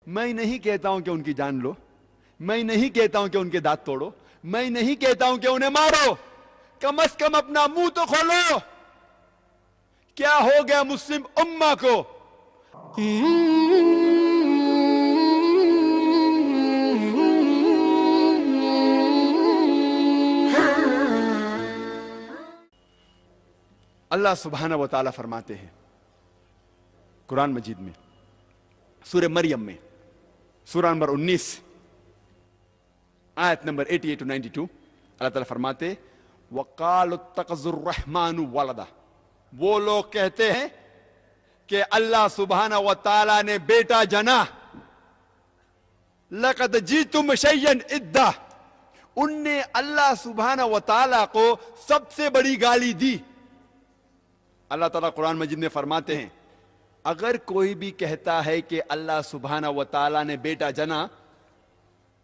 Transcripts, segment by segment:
میں نہیں کہتا ہوں کہ ان کی جان لو، میں نہیں کہتا ہوں کہ ان کے دانت توڑو، میں نہیں کہتا ہوں کہ انہیں مارو، کم از کم اپنا منہ تو کھولو۔ کیا ہو گیا مسلم امہ کو؟ اللہ سبحانہ و تعالیٰ فرماتے ہیں قرآن مجید میں، سورہ مریم میں، سورہ نمبر 19 آیت نمبر 88 to 92، اللہ تعالیٰ فرماتے وَقَالُوا اتَّخَذَ الرَّحْمَنُ وَلَدًا، وہ لوگ کہتے ہیں کہ اللہ سبحانہ و تعالیٰ نے بیٹا جنا، لَقَدْ جِئْتُمْ شَيْئًا إِدًّا، ان نے اللہ سبحانہ و تعالیٰ کو سب سے بڑی گالی دی۔ اللہ تعالیٰ قرآن مجید میں فرماتے ہیں اگر کوئی بھی کہتا ہے کہ اللہ سبحانہ و تعالیٰ نے بیٹا جنا،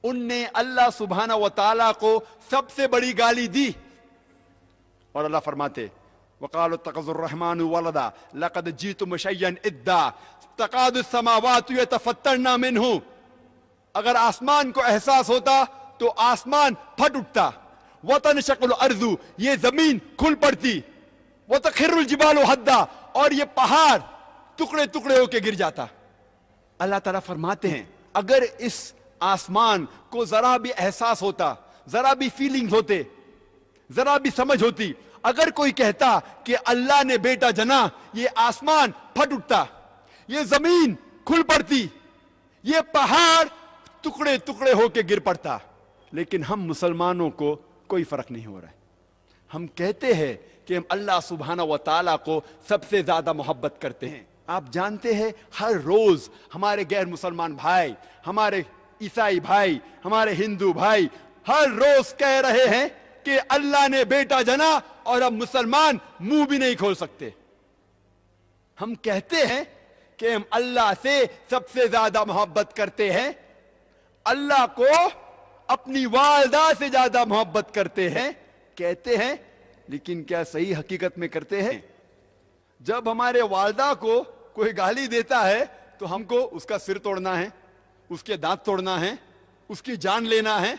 ان نے اللہ سبحانہ و تعالیٰ کو سب سے بڑی گالی دی۔ اور اللہ فرماتے وَقَالُوا اتَّخَذَ الرَّحْمَنُ وَلَدًا لَقَدْ جِئْتُمْ شَيْئًا إِدًّا تَكَادُ السَّمَاوَاتُ يَتَفَطَّرْنَ مِنْهُ، اگر آسمان کو احساس ہوتا تو آسمان پھٹ اٹھتا، وَتَنشَقُّ الْأَرْضُ، یہ زمین کھل پڑتی، وَتَخِرُّ الْجِبَالُ هَدًّا، اور یہ پہاڑ ٹکڑے ٹکڑے ہو کے گر جاتا۔ اللہ تعالیٰ فرماتے ہیں اگر اس آسمان کو ذرا بھی احساس ہوتا، ذرا بھی فیلنگز ہوتے، ذرا بھی سمجھ ہوتی، اگر کوئی کہتا کہ اللہ نے بیٹا جنا، یہ آسمان پھٹ اٹھتا، یہ زمین کھل پڑتی، یہ پہاڑ ٹکڑے ٹکڑے ہو کے گر پڑتا۔ لیکن ہم مسلمانوں کو کوئی فرق نہیں ہو رہا ہے۔ ہم کہتے ہیں کہ ہم اللہ سبحانہ و تعالیٰ کو سب سے زیادہ محبت کرتے ہیں۔ آپ جانتے ہیں ہر روز ہمارے غیر مسلمان بھائی، ہمارے عیسائی بھائی، ہمارے ہندو بھائی ہر روز کہہ رہے ہیں کہ اللہ نے بیٹا جنا، اور اب مسلمان منہ بھی نہیں کھول سکتے۔ ہم کہتے ہیں کہ ہم اللہ سے سب سے زیادہ محبت کرتے ہیں، اللہ کو اپنی والدہ سے زیادہ محبت کرتے ہیں، کہتے ہیں، لیکن کیا صحیح حقیقت میں کرتے ہیں؟ جب ہمارے والدہ کو کوئی گالی دیتا ہے تو ہم کو اس کا سر توڑنا ہے، اس کے دانت توڑنا ہے، اس کی جان لینا ہے۔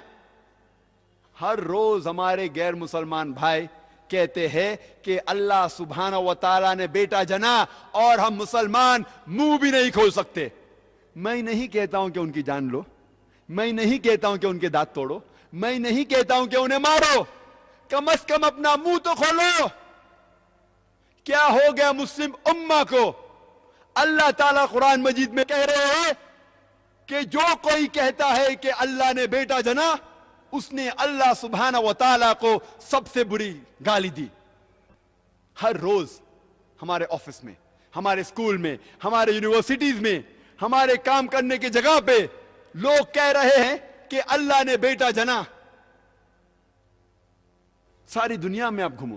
ہر روز ہمارے غیر مسلمان بھائی کہتے ہیں کہ اللہ سبحانہ و تعالیٰ نے بیٹا جنا، اور ہم مسلمان منہ بھی نہیں کھول سکتے۔ میں نہیں کہتا ہوں کہ ان کی جان لو، میں نہیں کہتا ہوں کہ ان کے دانت توڑو، میں نہیں کہتا ہوں کہ انہیں مارو، کم از کم اپنا منہ تو کھولو۔ کیا ہو گیا مسلم امہ کو؟ اللہ تعالیٰ قرآن مجید میں کہہ رہے ہیں کہ جو کوئی کہتا ہے کہ اللہ نے بیٹا جنا، اس نے اللہ سبحانہ و تعالیٰ کو سب سے بری گالی دی۔ ہر روز ہمارے آفس میں، ہمارے اسکول میں، ہمارے یونیورسٹیز میں، ہمارے کام کرنے کی جگہ پہ لوگ کہہ رہے ہیں کہ اللہ نے بیٹا جنا۔ ساری دنیا میں آپ گھومو،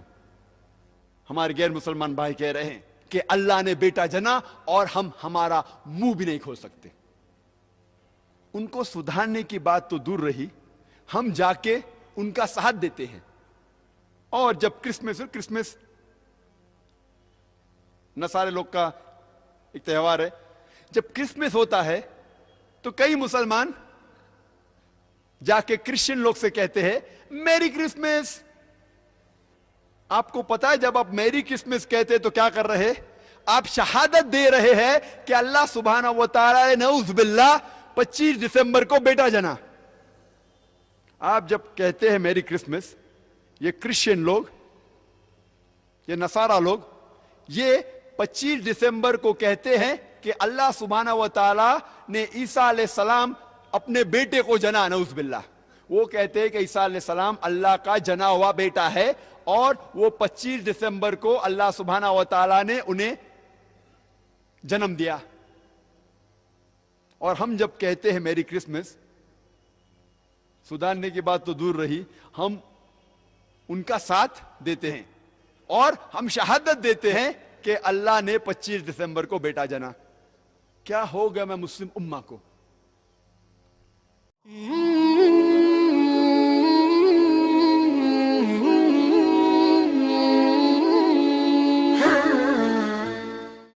ہمارے غیر مسلمان بھائی کہہ رہے ہیں کہ اللہ نے بیٹا جنا، اور ہم ہمارا منہ بھی نہیں کھول سکتے۔ ان کو سدھارنے کی بات تو دور رہی، ہم جا کے ان کا ساتھ دیتے ہیں۔ اور جب کرسمس نصارے لوگ کا ایک تہوار ہے، جب کرسمس ہوتا ہے تو کئی مسلمان جا کے کرسچن لوگ سے کہتے ہیں میری کرسمس۔ آپ کو پتا ہے جب آپ میری کرسمس کہتے تو کیا کر رہے؟ آپ شہادت دے رہے ہیں کہ اللہ سبحانہ و تعالیٰ نے نعوذ باللہ 25 دسمبر کو بیٹا جنا۔ آپ جب کہتے ہیں میری کرسمس، یہ کرسچن لوگ، یہ نصارہ لوگ، یہ 25 دسمبر کو کہتے ہیں کہ اللہ سبحانہ و تعالیٰ نے عیسیٰ علیہ السلام اپنے بیٹے کو جنا، نعوذ باللہ۔ وہ کہتے ہیں کہ عیسیٰ علیہ السلام اللہ کا جنا ہوا بیٹا ہے، اور وہ 25 دسمبر کو اللہ سبحانہ و تعالیٰ نے انہیں جنم دیا۔ اور ہم جب کہتے ہیں میری کرسمس، سدھارنے کی بات تو دور رہی، ہم ان کا ساتھ دیتے ہیں اور ہم شہادت دیتے ہیں کہ اللہ نے 25 دسمبر کو بیٹا جنا۔ کیا ہو گیا میں مسلم امہ کو؟